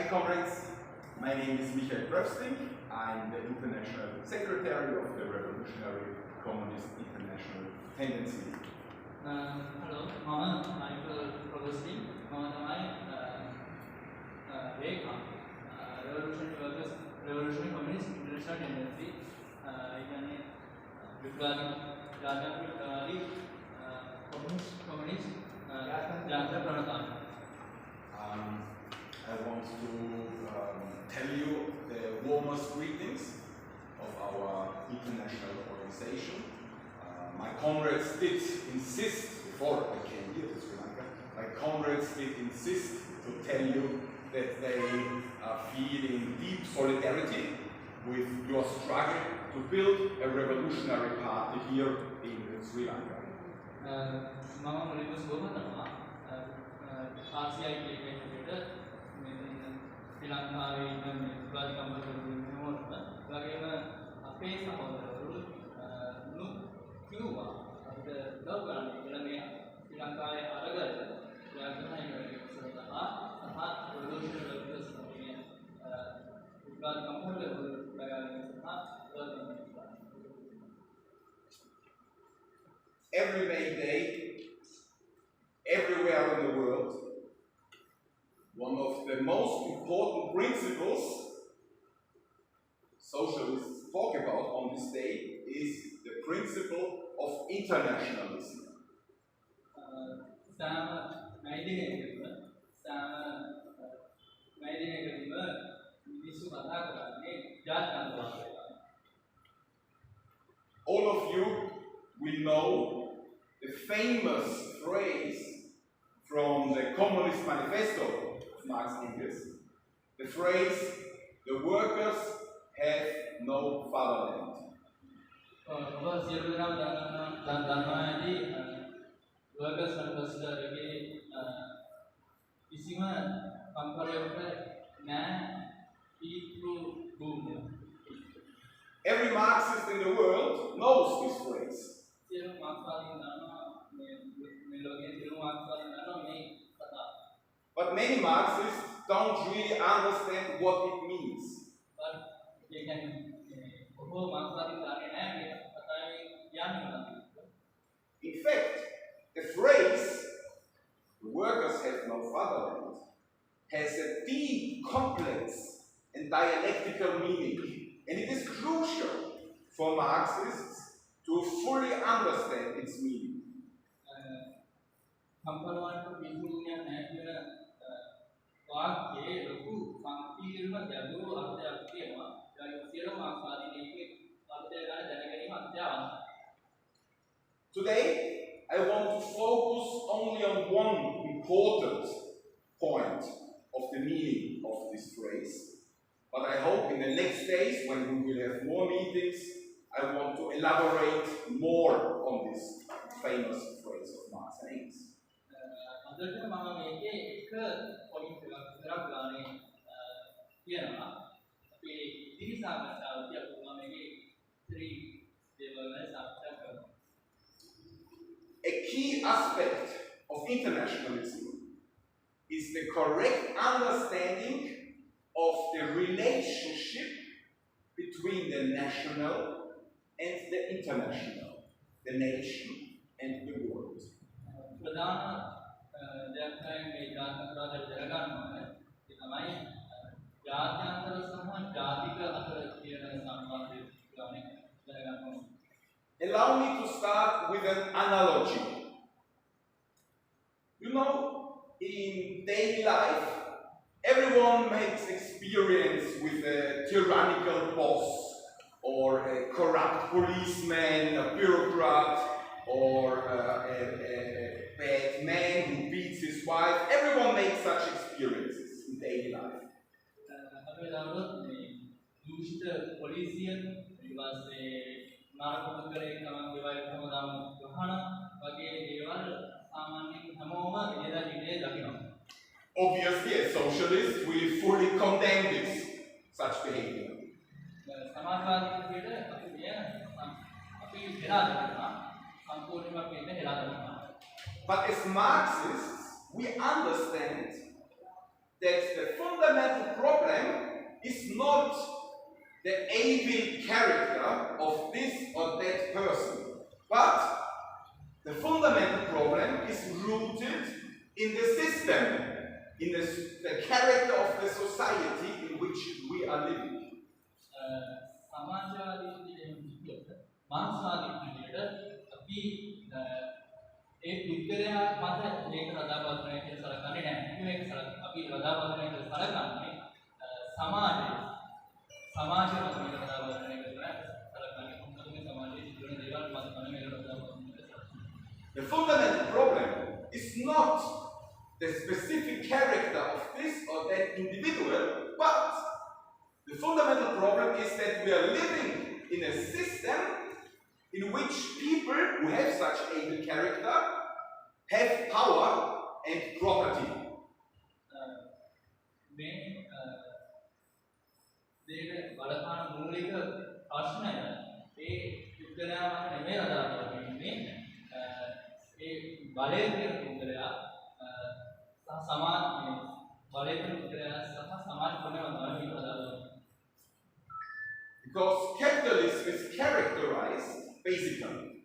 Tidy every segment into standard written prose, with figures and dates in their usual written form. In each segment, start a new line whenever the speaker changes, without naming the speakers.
Hi comrades, my name is Pröbsting. I'm the International Secretary of the Revolutionary Communist International Tendency.
Hello, I'm Pröbsting. Revolutionary Communist International Tendency. Communist
I want to tell you the warmest greetings of our international organization. My comrades did insist, before I came here to Sri Lanka, my comrades did insist to tell you that they are feeling deep solidarity with your struggle to build a revolutionary party here in Sri Lanka.
RCIT Sri
Every May Day, everywhere in the world, one of the most important principles socialists talk about on this day is the principle of internationalism. All of you will know the famous phrase from the Communist Manifesto of Marx Engels, the phrase, "The workers have no fatherland." Every Marxist in the world knows this phrase. But many Marxists don't really understand what it means. In fact, the phrase, "the workers have no fatherland," has a deep, complex, and dialectical meaning, and it is crucial for Marxists to fully understand its meaning. Today, I want to focus only on one important point of the meaning of this phrase. But I hope in the next days, when we will have more meetings, I want to elaborate more on this famous phrase of Marx and Engels. A key aspect of internationalism is the correct understanding of the relationship between the national and the international, the nation and the world. Allow me to start with an analogy. You know, in daily life, everyone makes experience with a tyrannical boss, or a corrupt policeman, a bureaucrat, or a bad man who beats his wife. Everyone makes such experiences in daily life. Obviously, as socialists, we fully condemn such behavior. But as Marxists, we understand that the fundamental problem is not the evil character of this or that person, but the fundamental problem is rooted in the system, in the character of the society in which we are living. The fundamental problem is not the specific character of this or that individual, but the fundamental problem is that we are living in a system in which people who have such a character have power and property. Because capitalism is characterized, basically,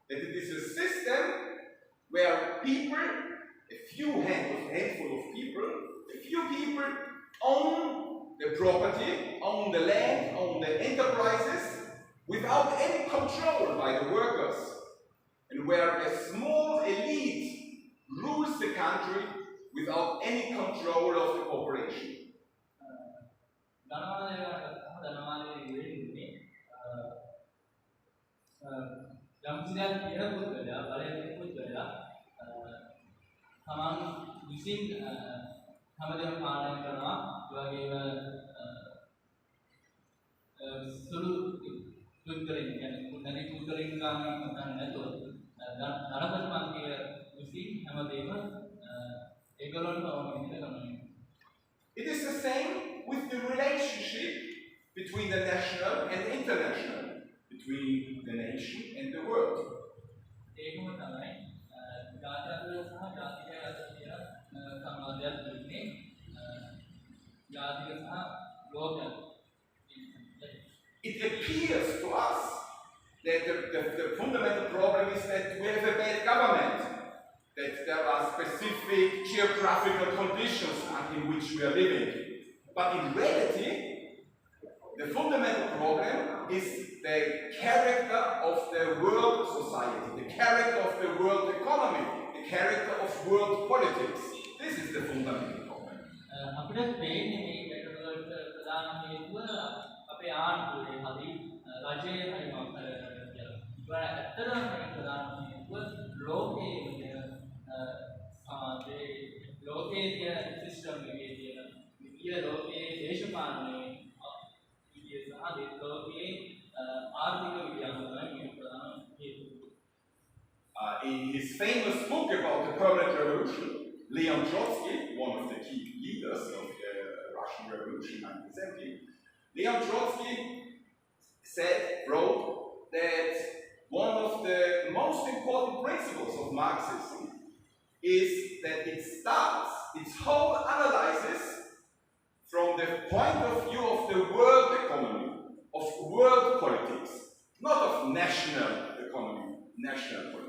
that it is a system where people, handful of people, a few people own the property, own the land, own the enterprises, without any control by the workers, and where a small elite rules the country without any control of the population. It is the same with the relationship between the national and the international, between the nation and the world. It appears to us that the fundamental problem is that we have a bad government, that there are specific geographical conditions in which we are living. But in reality, the fundamental problem is the character of the world society, the character of the world economy, the character of world politics. This is the fundamental problem. In his famous book about the permanent revolution, Leon Trotsky, one of the key leaders of the Russian Revolution in 1970, Leon Trotsky wrote that one of the most important principles of Marxism is that it starts its whole analysis from the point of view of the world economy, of world politics, not of national economy, national politics.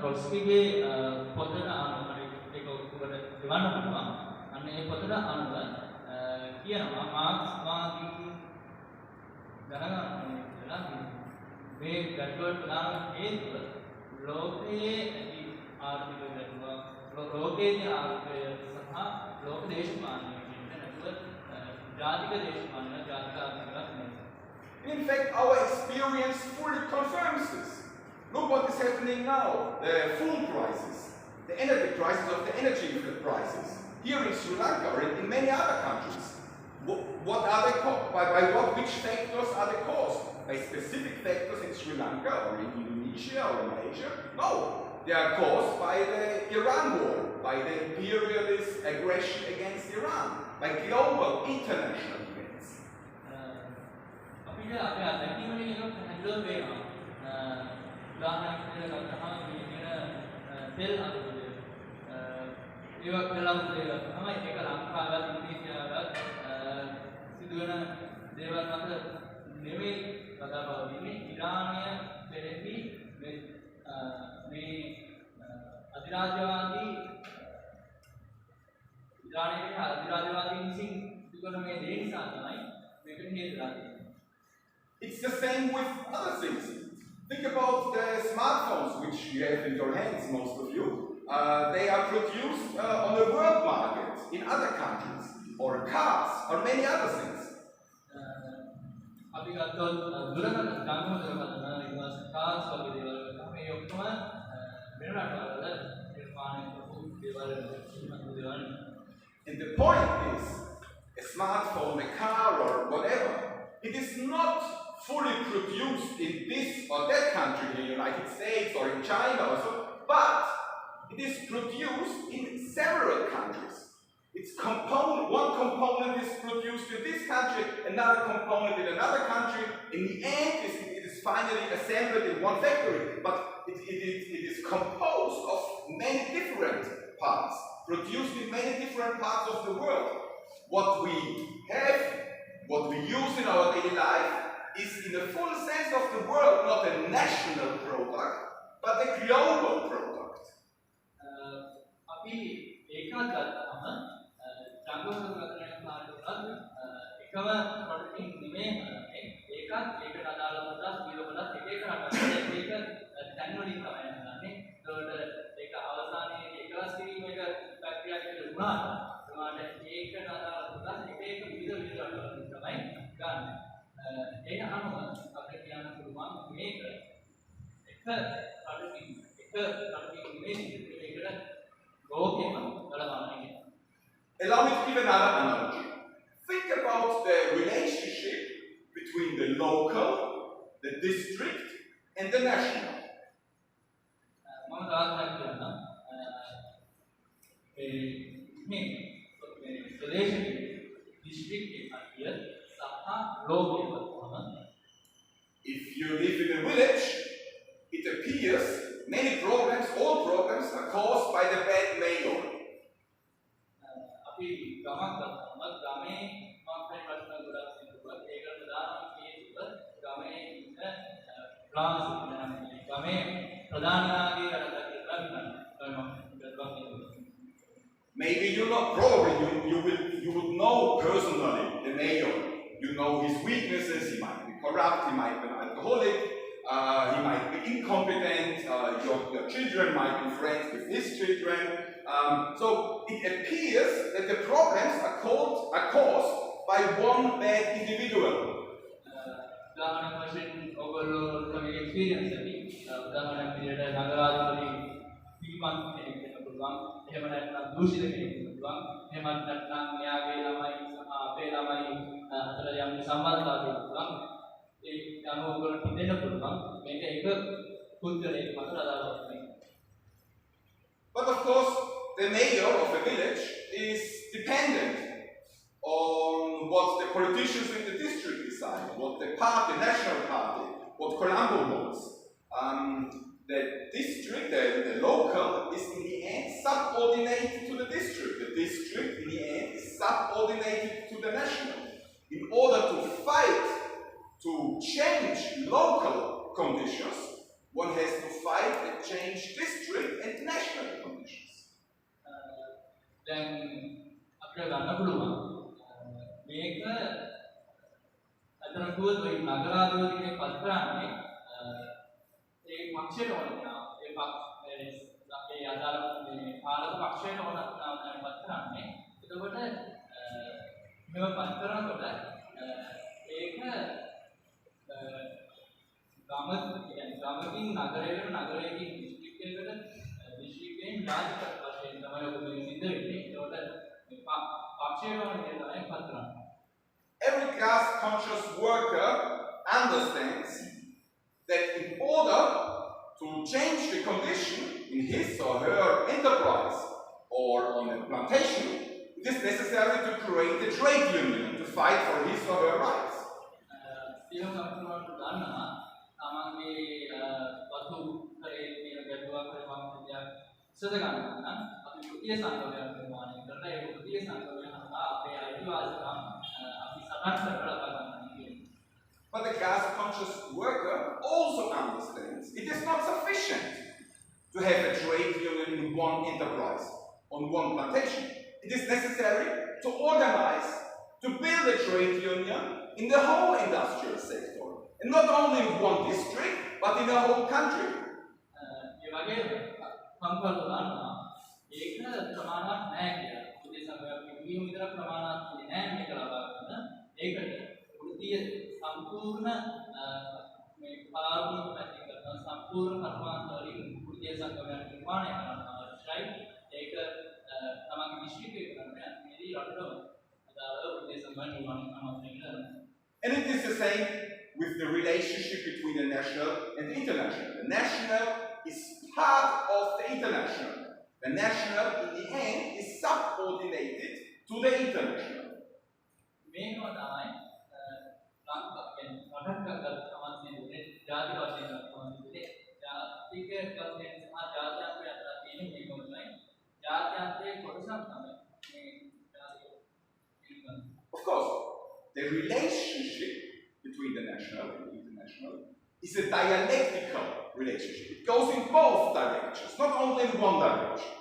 Pröbsting පොතට අනුව ඒක ඔක්කොට දෙවන්න පුළුවන්. අන්න ඒ පොතට අනුව කියනවා Marx වාදී දැනගන්න ඕනේ කියලා මේ ගැටලුවට ප්‍රධාන හේතුව ලෝකයේ ඇති ආර්ථික ගැටලුව, ලෝකයේ ආර්ථිකය සහ ලෝක දේශපාලනය කියන නැතුව ජාතික දේශපාලන, ජාතික ආර්ථිකයක් නෙවෙයි.
In fact, our experience fully confirms this. Look what is happening now, the food crisis, the energy crisis of the energy prices, here in Sri Lanka or in many other countries. What are they caused? Which factors are they caused? By specific factors in Sri Lanka or in Indonesia or in Malaysia? No, they are caused by the Iran war, by the imperialist aggression against Iran, by global international events.
ඒවා කළාම දේවල් තමයි ඒක ලංකාවත් ඉන්දුනීසියාවත් සිදුවන දේවල් මත නෙවෙයි කතා කරන්නේ ඉරානය පෙරෙහි මේ අධිරාජ්‍යවාදී ඉරානයේ අධිරාජ්‍යවාදීන් විසින් සිදුවන මේ දේ නිසා තමයි මේකට හේතු වෙන්නේ.
It's the same with other things. Think about the smartphones which you have in your hands, most of you. They are produced on the world market in other countries, or cars, or many other things.
අපි ගත්තොත් දුරකථන ගාමෝදරකථන ඊළඟ cars වගේ දේවල් මේ ඔක්කොම වෙන රටවල නිර්මාණය කරපු දේවල් දේවල්.
And the point is, a smartphone, a car, or whatever, it is not fully produced in this or that country, in the United States or in China or so, but it is produced in several countries. One component is produced in this country, another component in another country. In the end, it is finally assembled in one factory, but it is composed of many different parts, produced in many different parts of the world. What we have, what we use in our daily life, is in the full sense of the word not a national product, but a global product.
අපි ඒකත් ගත්තම සංගෝධනකරණය කාර්යවල එකම ප්‍රොඩක්ටින් නෙමෙයි ඒකත් ඒකට අදාළ කොටස් කීල කොටස් එක එක රටවල ඒක තැන් වලින් තමයි හදන්නේ. ඒකට ඒක අවසානයේ එකවස් කිරීම එක ප්‍රක්‍රියා කියලා වුණාට ඒකට අදාළ කොටස් එක එක විවිධ රටවල තමයි ගන්න. ඒක අනුව අපිට කියන්න පුළුවන් මේක එක රටකින් නෙමෙයි ඒකට ලෝකෙම බලපාන්නේ.
Allow me to give another analogy. Think about the relationship between the local, the district, and the national. If you live in a village, it appears many problems, all problems are caused by the bad mayor. Maybe you know, probably you would know personally the mayor. You know his weaknesses. He might be corrupt. He might be an alcoholic. He might be incompetent. Your children might be friends with his children. So it appears that the problems are caused by one bad individual. But of course, the mayor of a village is dependent on what the politicians in the district decide, what the party, national party, what Colombo wants. The district, the local, is in the end subordinated to the district. The district, in the end, is subordinated to the national. In order to fight to change local conditions, one has to fight and change district and national conditions.
Then, after that, මේක අතන කිව්වොත් ඔය නගරාධිපතිගේ පත් කරන්නේ ඒ පක්ෂයට ඕන වෙනවා. ඒ අදාළ මේ පාලක පක්ෂයට ඕන පත් කරන්නේ. එතකොට මේව පත් කරනකොට ඒක ගමකින් නගරයකට නගරයකින් දිස්ත්‍රික්කයකට දිස්ත්‍රික්කයෙන් රාජ්‍ය වශයෙන් තමයි ඔබ මේ සිද්ධ වෙන්නේ. ඒකට පක්ෂයට ඕන විදිහට තමයි පත් කරන්නේ.
Every class-conscious worker understands that in order to change the condition in his or her enterprise or on a plantation, it is necessary to create a trade union to fight for his or her rights.
වෘත්තීය සංගමයක් නිර්මාණය කරලා ඒ වෘත්තීය සංගමය හරහා අපේ අයිතිවාසිකම් අපි සටන් කරලා ලබා ගන්නවා කියන්නේ.
But the class-conscious worker also understands it is not sufficient to have a trade union in one enterprise, on one plantation. It is necessary to organize, to build a trade union in the whole industrial sector, and not only in one district, but in the whole country.
ඒ වගේම සම්පූර්ණ ගන්නවා ඒක ප්‍රමාණවත් නැහැ කියලා. උදේ සංගමයක් නියම විතර ප්‍රමාණවත් නැහැ මේක ලබා ගන්න. ඒකට වෘත්තීය සම්පූර්ණ මේ පාරමිත පැති කරන සම්පූර්ණ කර්මාන්ත වලින් වෘත්තීය සංගමයක් නිර්මාණය කරන්න අවශ්‍යයි. ඒක තමන්ගේ දිශිකේ කරන්නේ මේදී රටවල අදාළ වෘත්තීය සංගමයක් නිර්මාණය කරනවා.
And it is the same with the relationship between the national and the international. The national is part of the international. The national, in the end, is subordinated to the international.
මේකම තමයි ලංකාව කියන්නේ රටක් අතර සමාජයේ ජාති වශයෙන් සමාජයේ ජාතික වශයෙන් සහ ජාත්‍යන්තර අතර තියෙන මේකම තමයි ජාත්‍යන්තයේ කොටසක් තමයි මේ ජාතික.
Of course, the relationship between the national and the international is a dialectical relationship. It goes in both directions, not only in one direction.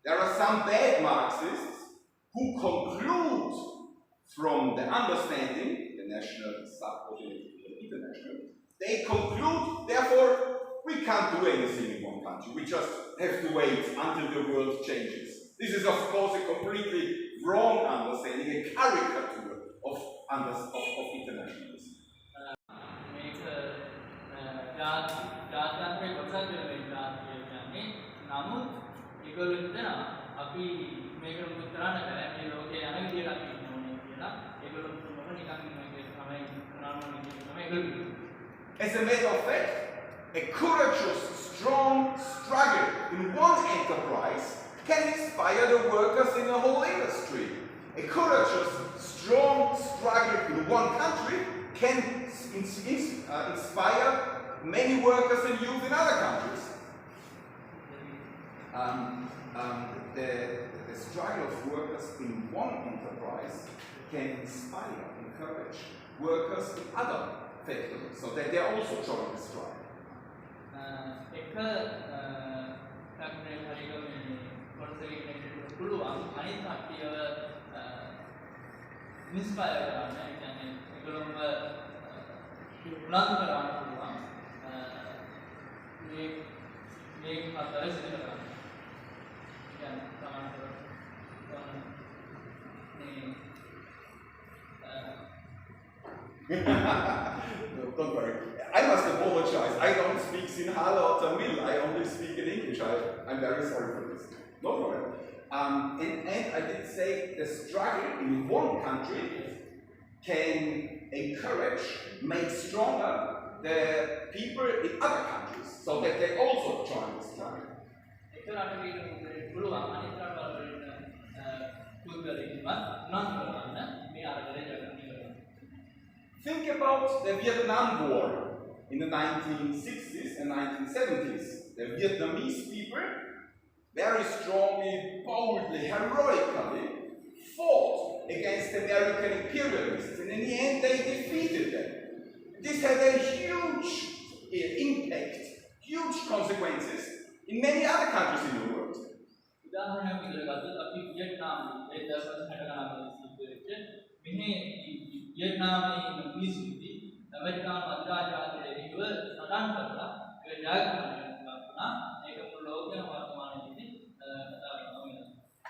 There are some bad Marxists who conclude from the understanding the national is subordinated to the international. They conclude, therefore, we can't do anything in one country. We just have to wait until the world changes. This is, of course, a completely wrong understanding, a caricature of internationalism. As a matter of fact, a courageous, strong struggle in one enterprise can inspire the workers in a whole industry. A courageous, strong struggle in one country can inspire many workers and youth in other countries. The struggle of workers in one enterprise can inspire, encourage workers in other factories, so that they also join the strike.
inspire කරන්න ඒ කියන්නේ ඒගොල්ලෝම උනන්දු කරවන්න පුළුවන් මේ හතරේ සිදු කරන්න. කියන්නේ සමාන්තර
No, don't worry. I must apologize. I don't speak Sinhala or Tamil. I only speak in English. I'm very sorry for this. No problem. And I did say the struggle in one country can encourage, make stronger the people in other countries, so that they also join the struggle. Think about the Vietnam War in the 1960s and 1970s. The Vietnamese people very strongly, boldly, heroically fought against American imperialists, and in the end they defeated them. This had a huge impact, huge consequences in many other countries in the world.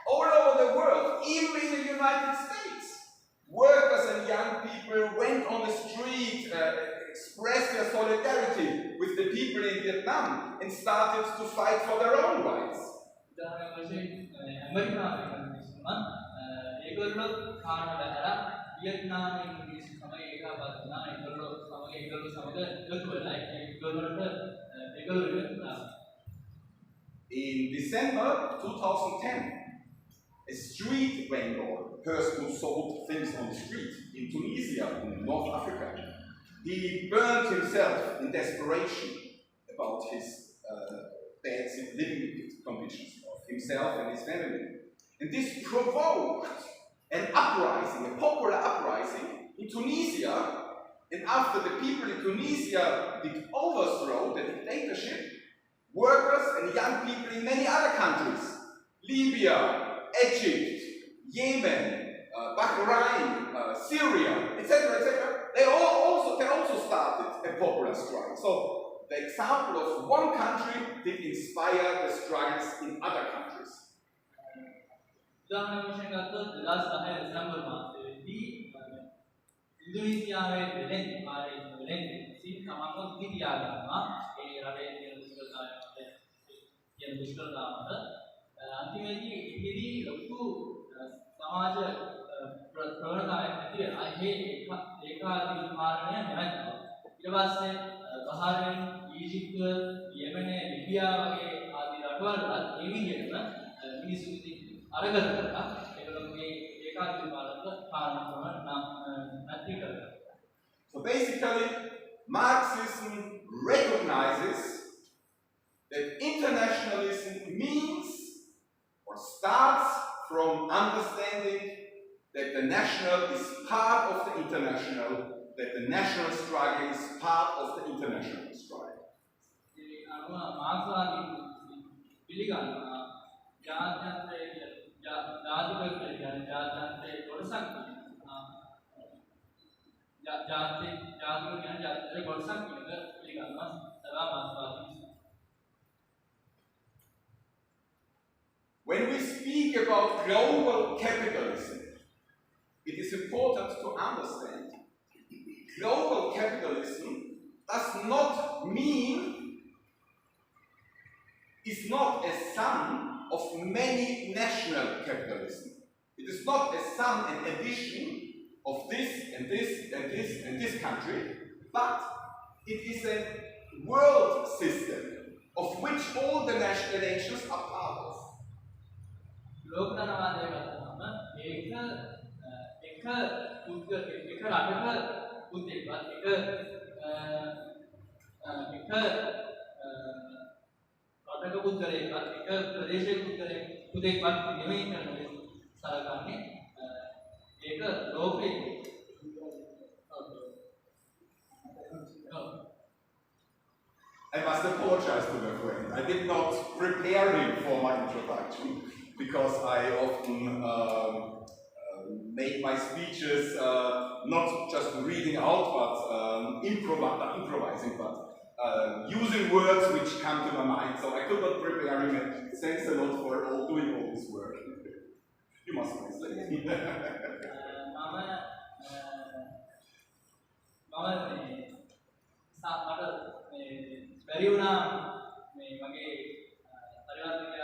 All over the world, even in the United States, workers and young people went on the street, expressed their solidarity with the people in Vietnam, and started to fight for their own rights. In December 2010, a street vendor, person who sold things on the street in Tunisia, in North Africa. He burned himself in desperation about his bad living conditions of himself and his family. And this provoked an uprising, a popular uprising in Tunisia. And after the people in Tunisia did overthrow the dictatorship, workers and young people in many other countries, Libya, Egypt, Yemen, Bahrain, Syria, etc., they also started a popular struggle. So the example of one country did inspire the struggles in other countries.
ඉන්දුනීසියාවේ වෙලෙන් ආරේ වෙලෙන් සිත් තමන්ව දිතියා ගන්නවා ඒ රටේ තියෙන දුෂ්කරතාවය කියන දුෂ්කරතාවද අන්තිමේදී ඉතිරි ලොකු සමාජ ප්‍රවණතාවයක් ඇති වෙනවා ඒකාධිපති පාලනය නැවතුණා ඊට පස්සේ බහාරෙන් ඊජිප්තුව යෙමෙන ලිබියා වගේ ආදී රටවල් වල මේ විදිහටම මිනිස්සු ඉතින් අරගල කරලා ඒගොල්ලෝගේ ඒකාධිපති පාලන
So basically, Marxism recognizes that internationalism means or starts from understanding that the national is part of the international, that the national struggle is part of the international struggle. When we speak about global capitalism, it is important to understand global capitalism does not mean, is not a sum of many national capitalism. It is not a sum and addition of this and this and this and this country, but it is a world system of which all the national nations are part of. I must apologize to my friend. I did not prepare him for my introduction because I often make my speeches not just reading out, but improvising, but using words which come to my mind. So I could not prepare him. Thanks a lot for doing all this work. You must translate.
බැරි වුණා මේ මගේ පරිවර්තනය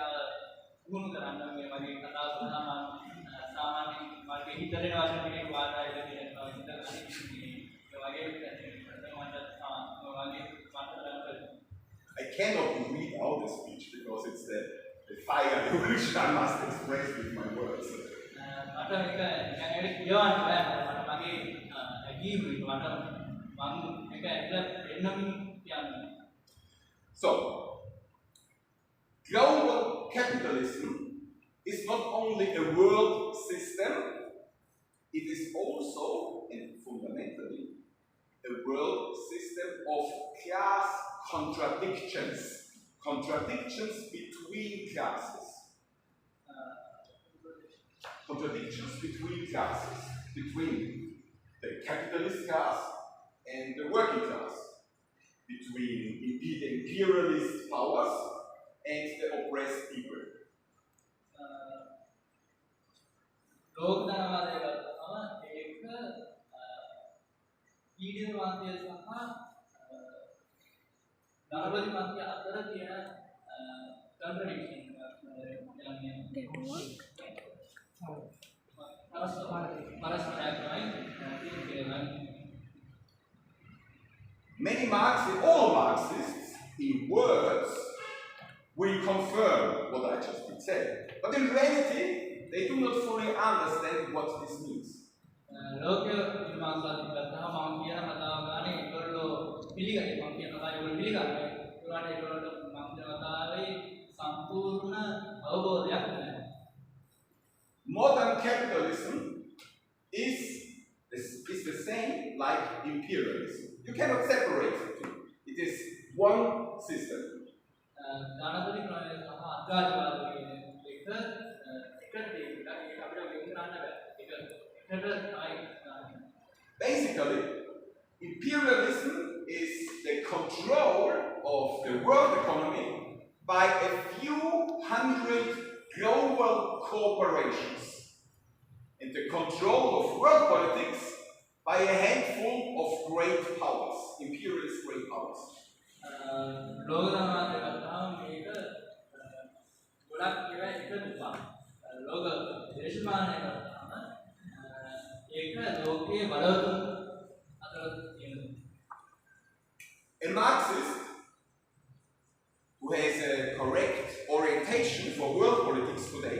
වුණු කරන්න මේ මගේ කතා සාමාන්‍ය මාගේ හිතේ වශයෙන් කෙනෙක් වාදය දෙනවා හිතන්නේ
I cannot read out the speech because it's the fire which I must express with my words. So, global capitalism is not only a world system, it is also, and fundamentally, a world system of class contradictions. Contradictions between classes. Contradictions between classes. Between the capitalist class and the working class. Between the imperialist powers and the oppressed people. Many Marxists, all Marxists, in words, will confirm what I just did say. But in reality, they do not fully understand what this means.
ලෝක විමාසාදී කරනවා මම කියන කතාව ගන්න ඒගොල්ලෝ පිළිගන්නේ මම කියන කතාව ඒගොල්ලෝ පිළිගන්නේ ඒගොල්ලන්ට මම කියන කතාවේ සම්පූර්ණ අවබෝධයක් නැහැ.
Modern capitalism is the same like imperialism. You cannot separate the two. It is one system.
ධනපති ක්‍රමය සහ අත්කාරවාදී කියන එක එකට ඒක අපිට වෙන් කරන්න බෑ.
Basically, imperialism is the control of the world economy by a few hundred global corporations, and the control of world politics by a handful of great powers, imperialist great powers. A Marxist who has a correct orientation for world politics today,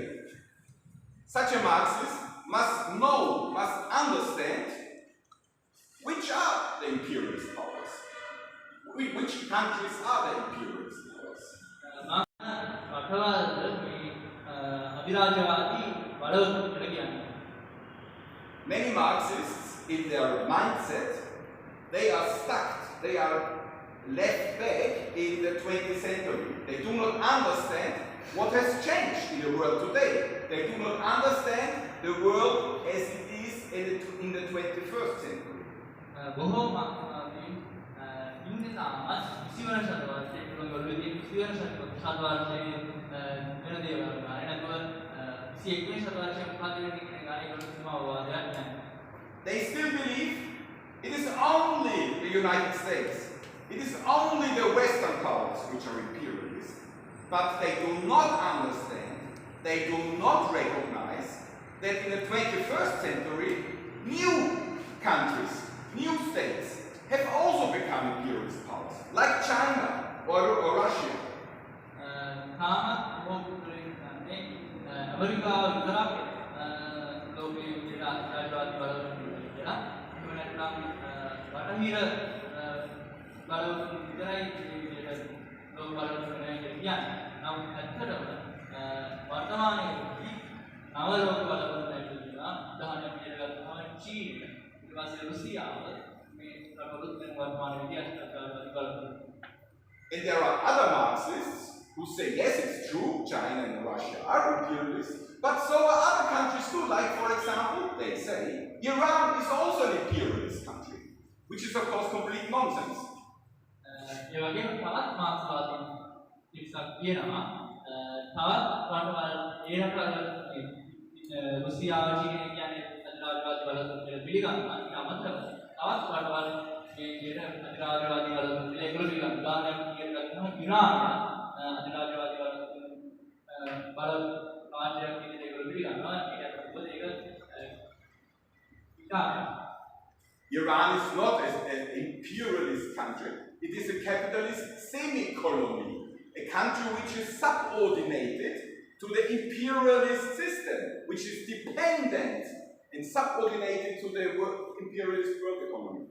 such a Marxist must understand which are the imperialist powers, which countries are the imperialist powers. Many Marxists, in their mindset, they are stuck, they are left back in the 20th century. They do not understand what has changed in the world today. They do not understand the world as it is in the 21st century. They still believe it is only the United States, it is only the Western powers which are imperialist, but they do not understand, they do not recognize that in the 21st century, new countries, new states have also become imperialist powers, like China or Russia. And there are other Marxists who say, yes, it's true, China and Russia are imperialist, but so are other countries too. Like, for example, they say, Iran is also an imperialist country, which is, of course, complete nonsense. Iran is not an imperialist country. It is a capitalist semi-colony, a country which is subordinated to the imperialist system, which is dependent and subordinated to the imperialist world economy.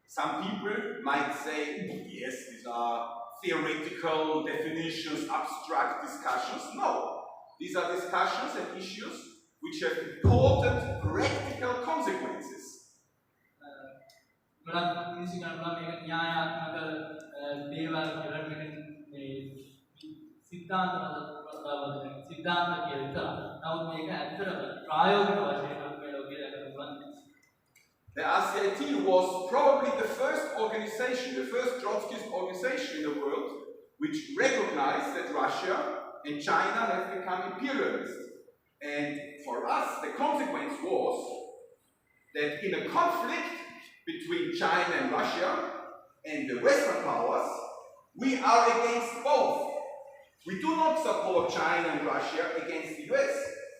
Some people might say, yes, these are theoretical definitions, abstract discussions. No, these are discussions and issues which have important practical consequences. The RCIT was probably the first organization, the first Trotskyist organization in the world, which recognized that Russia and China have become imperialist. And for us, the consequence was that in a conflict between China and Russia and the Western powers, we are against both. We do not support China and Russia against the US.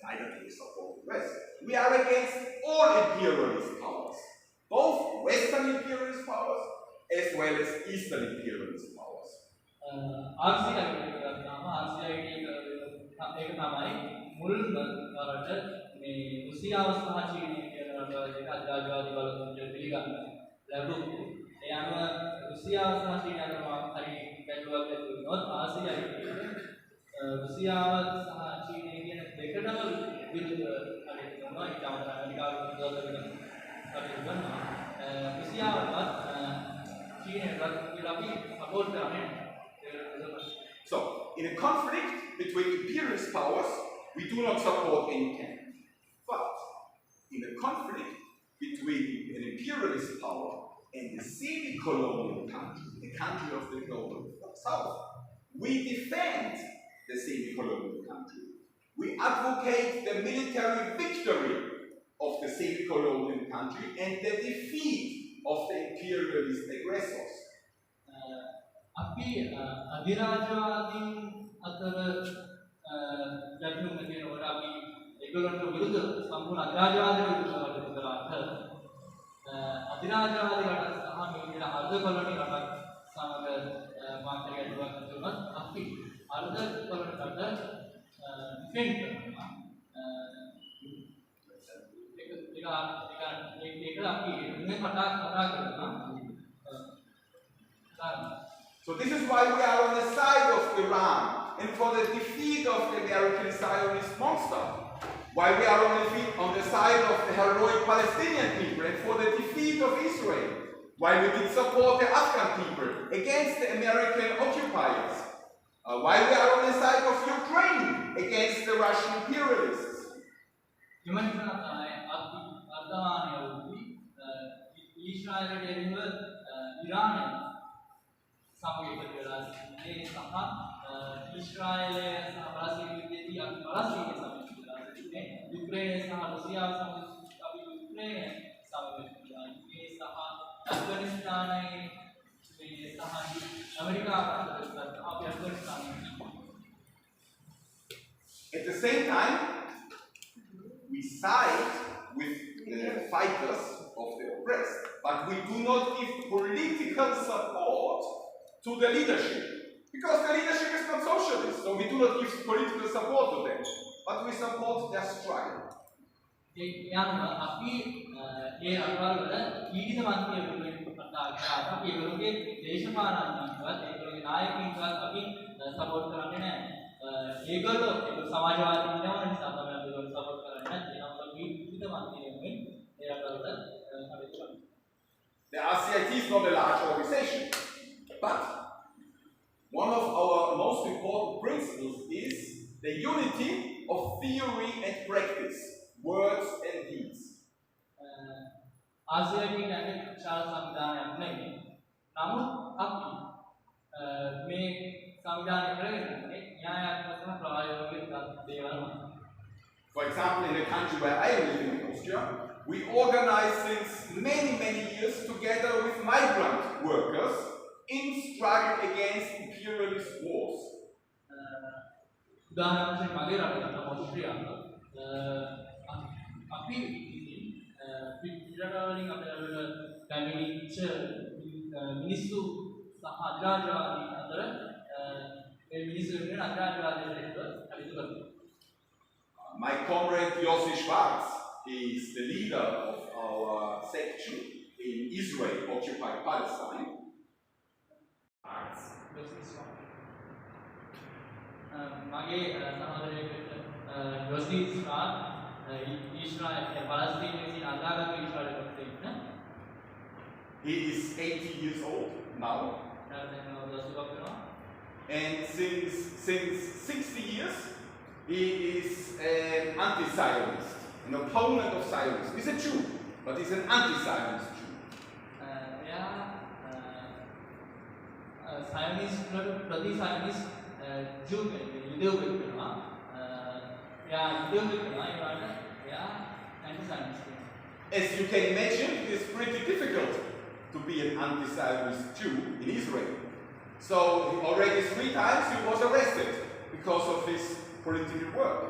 Neither do we support the US. We are against all imperialist powers, both Western imperialist powers as well as Eastern imperialist powers.
RCIT එක තමයි මුල්ම වරට මේ රුසියාව සහ චීනය කියන රටවල් දෙක අධිරාජ්‍යවාදී බලතන්ත්‍රය පිළිගන්න ලැබුණු. ඒ අනුව රුසියාව සහ චීනය අතර හරි ගැටලුවක් ඇති වුණොත් RCIT රුසියාව සහ චීනය කියන දෙකටම විරුද්ධව කටයුතු කරනවා. ඊට අමතරව ඇමරිකාව විරුද්ධව කටයුතු කරනවා. රුසියාවවත් චීනයවත් කියලා අපි සපෝට් කරන්නේ.
So, in a conflict between imperialist powers, we do not support any camp. But in a conflict between an imperialist power and a semi-colonial country, a country of the global south, we defend the semi-colonial country. We advocate the military victory of the semi-colonial country and the defeat of the imperialist aggressors.
අපි අධිරාජ්‍යවාදීන් අතර ගැටලුව තියෙනකොට අපි ඒගොල්ලන්ට විරුද්ධව සම්පූර්ණ අධිරාජ්‍යවාදයට විරුද්ධව කටයුතු කරාට අධිරාජ්‍යවාදී රටක් සහ මේ විදිහට අර්ධ කොලොනි රටක් සමග මාතෘ ගැටලුවක් තිබුණත් අපි අර්ධ කොලොනි රට ඩිෆෙන්ඩ් කරනවා. ඒක අපි මේ කතා කරනවා.
So this is why we are on the side of Iran and for the defeat of the American Zionist monster. Why we are on the side of the heroic Palestinian people and for the defeat of Israel. Why we did support the Afghan people against the American occupiers. Why we are on the side of Ukraine against the Russian imperialists.
ඉස්රායලය සහ පලස්තීන විද්‍යාවේදී අපි පලස්තීන සමගිලා සිටින්නේ. යුක්‍රේනය සහ රුසියාව සමග අපි යුක්‍රේනය සමගිලා මේ සහ අෆ්ගානිස්තානයේ මේ සහ ඇමරිකාව අතර අපි අෆ්ගානිස්තානයේ.
At the same time, we side with the fighters of the oppressed, but we do not give political support to the leadership. Because the leadership is not socialist, so we do not give political support to them, but we support their struggle.
අපි ඒ රටවල් වල ඊඩිත මන්ත්‍රිය වෙනුවෙන් කතා කරා. අපි ඒගොල්ලෝගේ දේශපාලනඥයන්වත් ඒගොල්ලෝගේ නායකයින්වත් අපි support කරන්නේ නැහැ. ඒගොල්ලෝ සමාජවාදී වෙනවන නිසා තමයි අපි ඒගොල්ලෝ සපෝට් කරන්නේ නැහැ. ඒ නම් ඊඩිත මන්ත්‍රිය වෙනුවෙන් ඒ රටවල කටයුතු කරනවා.
The RCIT is not a large organization, but one of our most important principles is the unity of theory and practice, words and deeds.
RCIT කියන්නේ විශාල සංවිධානයක් නෙවෙයි. නමුත් අපි මේ සංවිධානය කරන්නේ න්‍යායාත්මක ප්‍රායෝගික දේවල්.
For example, in the country where I am living in Austria, we organize since many years together with migrant workers in struggle against imperialist wars.
උදාහරණ වශයෙන් මගේ රටේ ඕස්ට්‍රියාව අපි පිටරටවලින් අපේ රටවල පැමිණිච්ච මිනිස්සු සහ අධිරාජ්‍යවාදී අතර මේ මිනිස්සු වෙන අධිරාජ්‍යවාදීන් එක්ක කටයුතු කරනවා.
My comrade Yossi Schwarz is the leader of our section in Israel-occupied Palestine.
මගේ සහෝදරයෙකුට යොසි ස්ටාර් ඊශ්‍රායල් පලස්තීන විසින් අදාළව ඊශ්‍රායල් පැත්තේ ඉන්න.
He is 80 years old now. And since 60 years, he is an anti-Zionist, an opponent of Zionism. He's a Jew, but he's an anti-Zionist Jew.
Zionist, ප්‍රති-Zionist Jew යුදෙව් වෙනවා. යුදෙව් වෙනවා anti-Zionist.
As you can imagine, it is pretty difficult to be an anti-Zionist Jew in Israel. So already 3 times he was arrested because of his political work.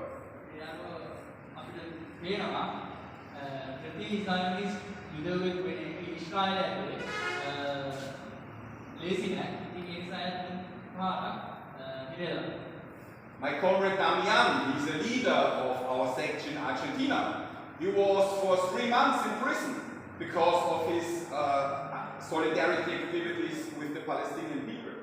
My comrade Damian, he's a leader of our section Argentina. He was for 3 months in prison because of his solidarity activities with the Palestinian people.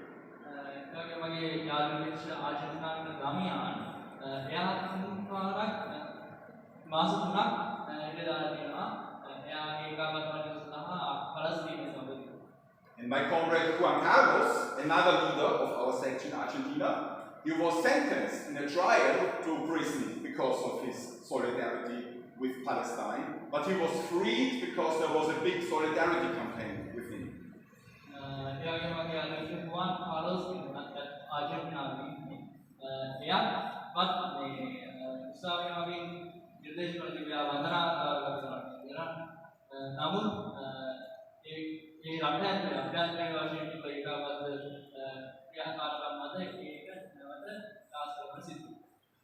And my comrade Juan Carlos, another leader of our section Argentina, he was sentenced in a trial to prison because of his solidarity with Palestine, but he was freed because there was a big solidarity campaign with him.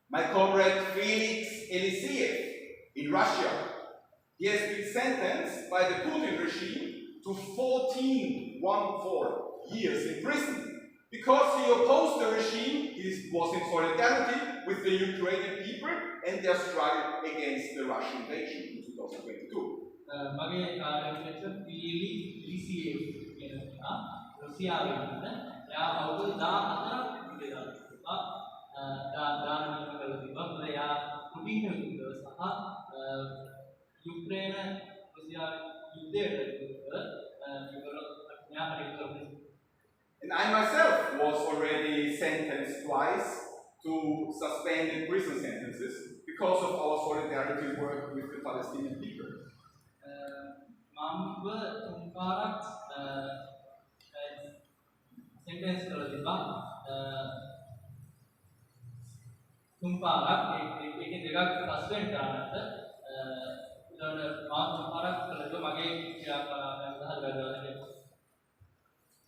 My comrade Felix Elisiev in Russia, he has been sentenced by the Putin regime to 14 years in prison because he opposed the regime. He was in solidarity with the Ukrainian people and their struggle against the Russian invasion in 2022. And I myself was already sentenced twice to suspended prison sentences because of our solidarity work with the Palestinian people.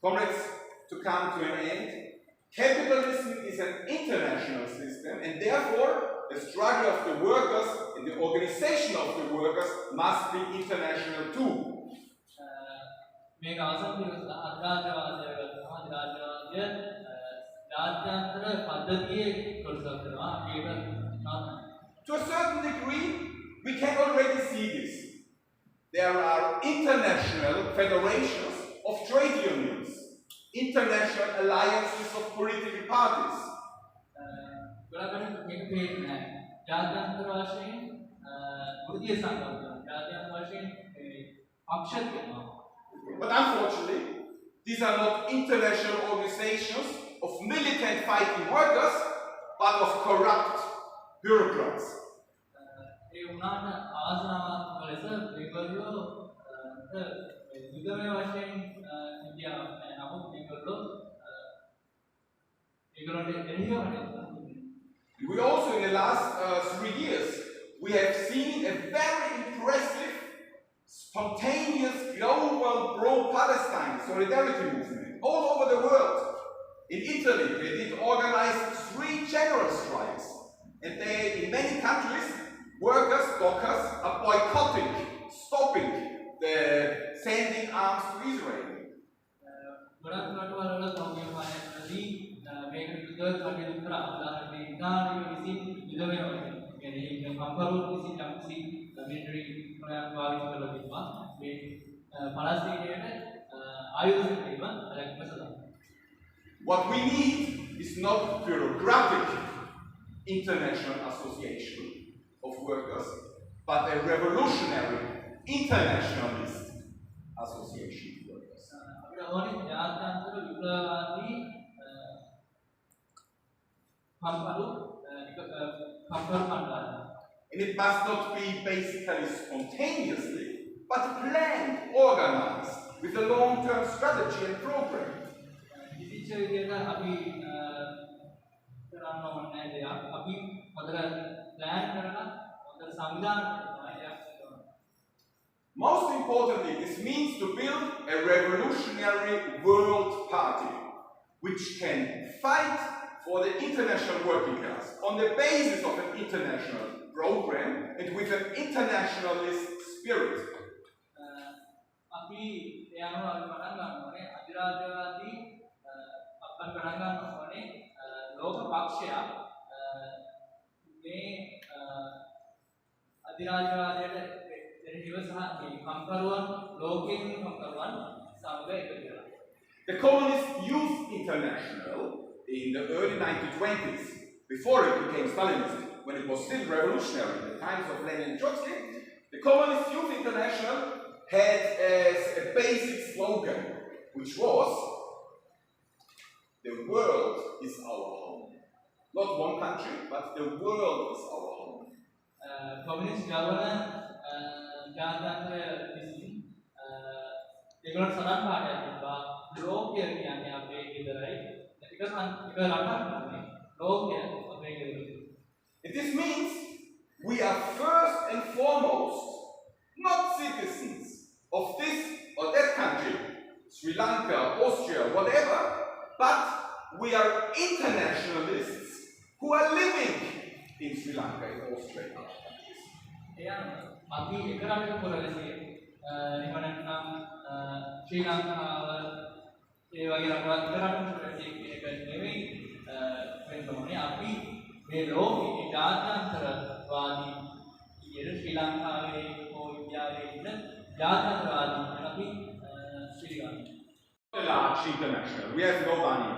Comrades, to come to an end, capitalism is an international system, and therefore the struggle of the workers and the organization of the workers must be international too. To a certain degree, we can already see this. There are international federations of trade unions, international alliances of political parties. But unfortunately, these are not international organizations of militant fighting workers, but of corrupt bureaucrats. We also, in the last 3 years, we have seen a very impressive, spontaneous, global pro-Palestine solidarity movement all over the world. In Italy, they did organize 3 general strikes, and in many countries, workers, dockers, are boycotting, stopping the sending arms to Israel. What we need is not bureaucratic international association of workers, but a revolutionary internationalist association of workers. And it must not be basically spontaneously, but planned, organized, with a long-term strategy and program. Most importantly, this means to build a revolutionary world party, which can fight for the international working class on the basis of an international program and with an internationalist spirit.
අපි එයාම පටන් ගන්න ඕනේ අධිරාජ්‍යවාදී අපන් පටන් ගන්න ඕනේ ලෝක පක්ෂයක් මේ අධිරාජ්‍යවාදයට එරෙහිව සහ මේ කම්කරුවන් ලෝකයෙන් කම්කරුවන් සමග එකතු වෙනවා.
The Communist Youth International in the early 1920s, before it became Stalinist, when it was still revolutionary in the times of Lenin and Trotsky, the Communist Youth International had as a basic slogan, which was, "The world is our home." Not one country, but the world is our home.
Communist government ජාත්‍යන්තර විසින් ඒගොල්ලෝ සඳහන් පාඩයක් තිබ්බා ලෝකය කියන්නේ අපේ ගෙදරයි එක රටක් නෙමෙයි ලෝකය අපේ ගෙදරයි.
This means we are first and foremost not citizens of this or that country, Sri Lanka, Austria, whatever, but we are internationalists who are living in Sri Lanka, in Austria, and other countries.
අපි එක රටක පොරලසේ එහෙම නැත්නම් ශ්‍රී ලංකාව ඒ වගේ රටවල් එක රටක පොරලසේ කියන එක නෙවෙයි වෙන්න ඕනේ. අපි මේ ලෝකේ ජාත්‍යන්තරවාදී කියන ශ්‍රී ලංකාවේ හෝ ඉන්දියාවේ ඉන්න ජාත්‍යන්තරවාදී අපි ශ්‍රී ලංකාවේ.
A large international, we have no money,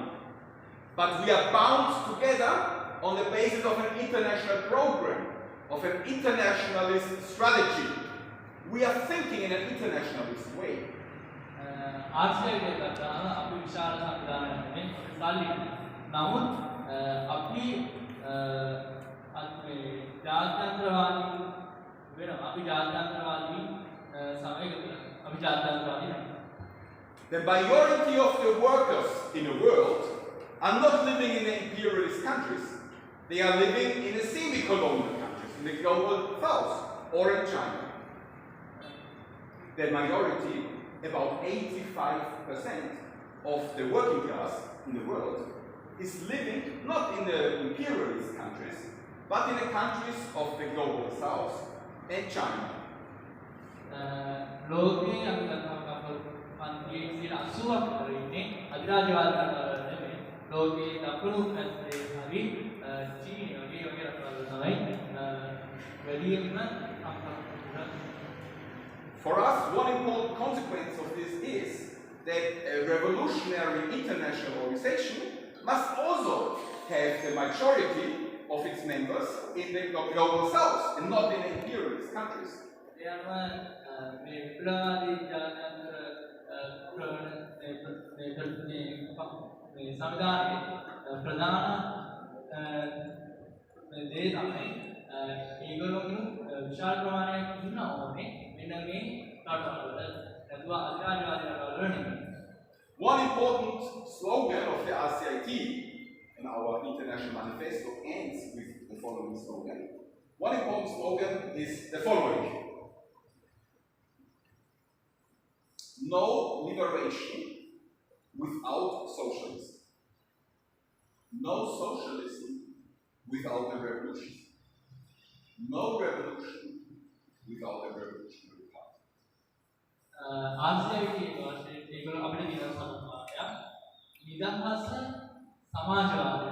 but we are bound together on the basis of an international program, of an internationalist strategy. We are thinking in an internationalist way.
RCIT ගත්තාම අපි විශාල සංවිධානයක් නෙමෙයි සල්ලි. නමුත් අපි ජාත්‍යන්තරවාදී වෙනවා. අපි ජාත්‍යන්තරවාදී සමයකට අපි ජාත්‍යන්තරවාදී නෙමෙයි.
The majority of the workers in the world are not living in the imperialist countries. They are living in the semi-colonial countries, in the global south or in China. The majority, about 85% of the working class in the world, is living not in the imperialist countries, but in the countries of the global south and China.
ලෝකයේ අපි පන්තියේ 80ක් විතර ඉන්නේ අධිරාජ්‍යවාදී රටවල නෙමෙයි. ලෝකයේ දකුණු පැත්තේ හරි චීන වගේ රටවල තමයි වැඩියෙන්ම
For us, one important consequence of this is that a revolutionary international organization must also have the majority of its members in the global south and not in the imperialist countries.
සංවිධානයේ ප්‍රධාන දේ තමයි ඒගොල්ලෝ විශාල ප්‍රමාණයක් ඉන්න ඕනේ මෙන්න මේ රටවල නැතුව අධිරාජ්‍යවාදී රටවල නෙමෙයි.
One important slogan of the RCIT in our international manifesto ends with the following slogan. One important slogan is the following: no liberation without socialism. No socialism without a revolution. No revolution without a revolutionary party.
RCIT වශයෙන් ඒගොල්ලෝ අපිට කියන සමාජය නිදහස සමාජවාදය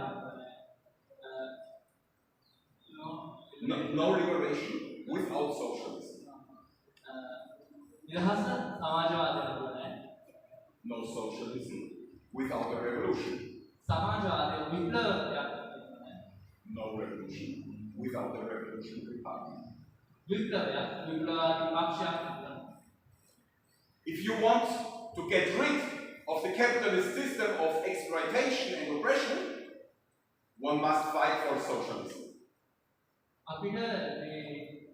No liberation without socialism.
නිදහස සමාජවාදය කියන්නේ
No socialism without a revolution.
සමාජවාදය විප්ලවයක්
No revolution without a revolutionary party.
විප්ලවයක් විප්ලවවාදී පක්ෂයක්.
If you want to get rid of the capitalist system of exploitation and oppression, one must fight for socialism.
අපිට මේ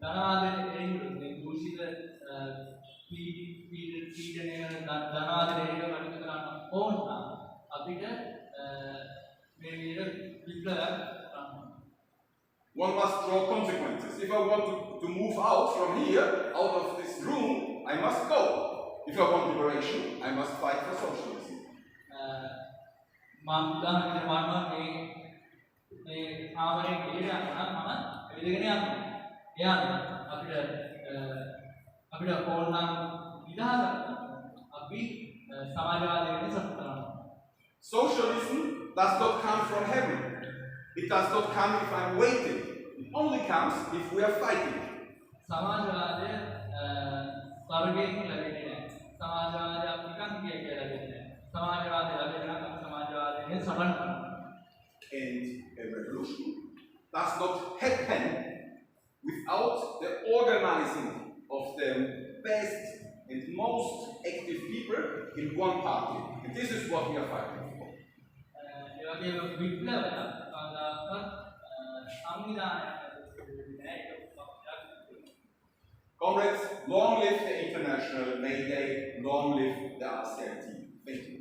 ධනවාදයට එරෙහිව මේ දූෂිත පීඩනය ධනවාදයට එරෙහිව කටයුතු කරන්න ඕන නම් අපිට මේ විදිහට විප්ලවයක් කරන්න.
One must draw consequences. If I want to move out from here, out of this room, I must go. If I want liberation, I must fight for socialism.
මේ සාමරයෙන් එළියට යනවා නම් මම එළිදගෙන යනවා. එයාම අපිට කෝල් නම් විදාගන්න අපි සමාජවාදයෙන් සතුට කරනවා.
Socialism does not come from heaven. It does not come if I'm waiting. It only comes if we are fighting.
සමාජවාදය ස්වර්ගයෙන් ලැබෙන්නේ නැහැ. සමාජවාදය නිකන් කියලා ලැබෙන්නේ නැහැ. සමාජවාදය ලැබෙනවා නම් සමාජවාදයෙන් සටන් කරනවා.
And a revolution does not happen without the organizing of the best and most active people in one party. And this is what we are fighting for. Comrades, long live the International May Day, long live the RCIT. Thank you.